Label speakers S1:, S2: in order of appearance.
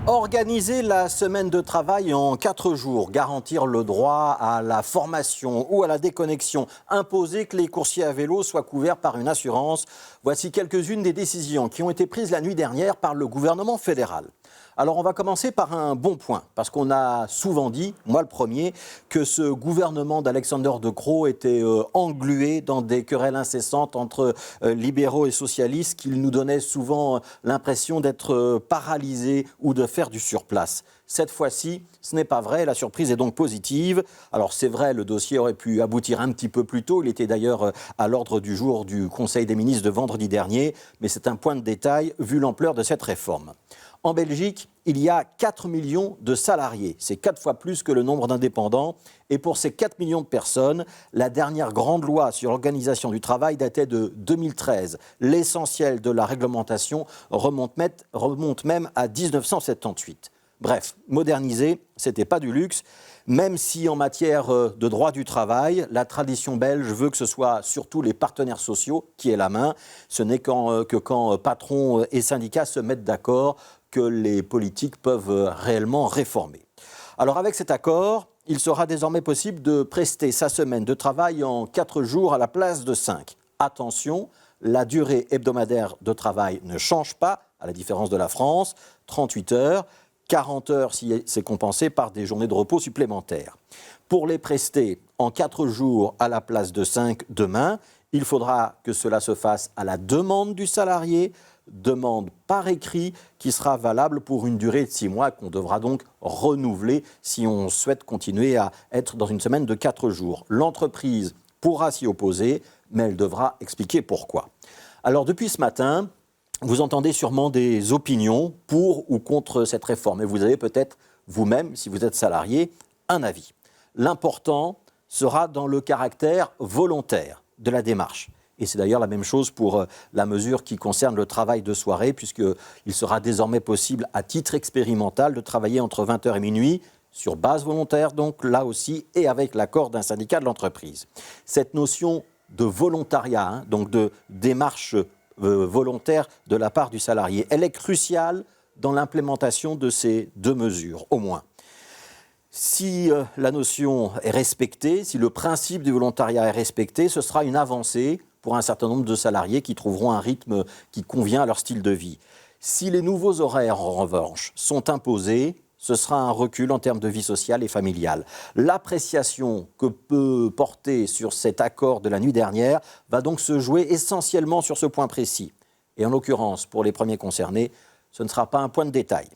S1: Organiser la semaine de travail en 4 jours, garantir le droit à la formation ou à la déconnexion, imposer que les coursiers à vélo soient couverts par une assurance. Voici quelques-unes des décisions qui ont été prises la nuit dernière par le gouvernement fédéral. Alors on va commencer par un bon point, parce qu'on a souvent dit, moi le premier, que ce gouvernement d'Alexander De Croo était englué dans des querelles incessantes entre libéraux et socialistes, qu'il nous donnait souvent l'impression d'être paralysés ou de faire du surplace. Cette fois-ci, ce n'est pas vrai, la surprise est donc positive. Alors c'est vrai, le dossier aurait pu aboutir un petit peu plus tôt, il était d'ailleurs à l'ordre du jour du Conseil des ministres de vendredi dernier, mais c'est un point de détail vu l'ampleur de cette réforme. En Belgique, il y a 4 millions de salariés. C'est 4 fois plus que le nombre d'indépendants. Et pour ces 4 millions de personnes, la dernière grande loi sur l'organisation du travail datait de 2013. L'essentiel de la réglementation remonte même à 1978. Bref, moderniser, ce n'était pas du luxe, même si en matière de droit du travail, la tradition belge veut que ce soit surtout les partenaires sociaux qui aient la main. Ce n'est que quand patrons et syndicats se mettent d'accord que les politiques peuvent réellement réformer. Alors avec cet accord, il sera désormais possible de prester sa semaine de travail en 4 jours à la place de 5. Attention, la durée hebdomadaire de travail ne change pas, à la différence de la France, 38 heures, 40 heures si c'est compensé par des journées de repos supplémentaires. Pour les prester en 4 jours à la place de 5 demain, il faudra que cela se fasse à la demande du salarié, demande par écrit qui sera valable pour une durée de 6 mois qu'on devra donc renouveler si on souhaite continuer à être dans une semaine de 4 jours. L'entreprise pourra s'y opposer, mais elle devra expliquer pourquoi. Alors depuis ce matin, vous entendez sûrement des opinions pour ou contre cette réforme et vous avez peut-être vous-même, si vous êtes salarié, un avis. L'important sera dans le caractère volontaire de la démarche. Et c'est d'ailleurs la même chose pour la mesure qui concerne le travail de soirée, puisqu'il sera désormais possible, à titre expérimental, de travailler entre 20h et minuit, sur base volontaire, donc là aussi, et avec l'accord d'un syndicat de l'entreprise. Cette notion de volontariat, donc de démarche volontaire de la part du salarié, elle est cruciale dans l'implémentation de ces 2 mesures, au moins. Si la notion est respectée, si le principe du volontariat est respecté, ce sera une avancée pour un certain nombre de salariés qui trouveront un rythme qui convient à leur style de vie. Si les nouveaux horaires, en revanche, sont imposés, ce sera un recul en termes de vie sociale et familiale. L'appréciation que peut porter sur cet accord de la nuit dernière va donc se jouer essentiellement sur ce point précis. Et en l'occurrence, pour les premiers concernés, ce ne sera pas un point de détail.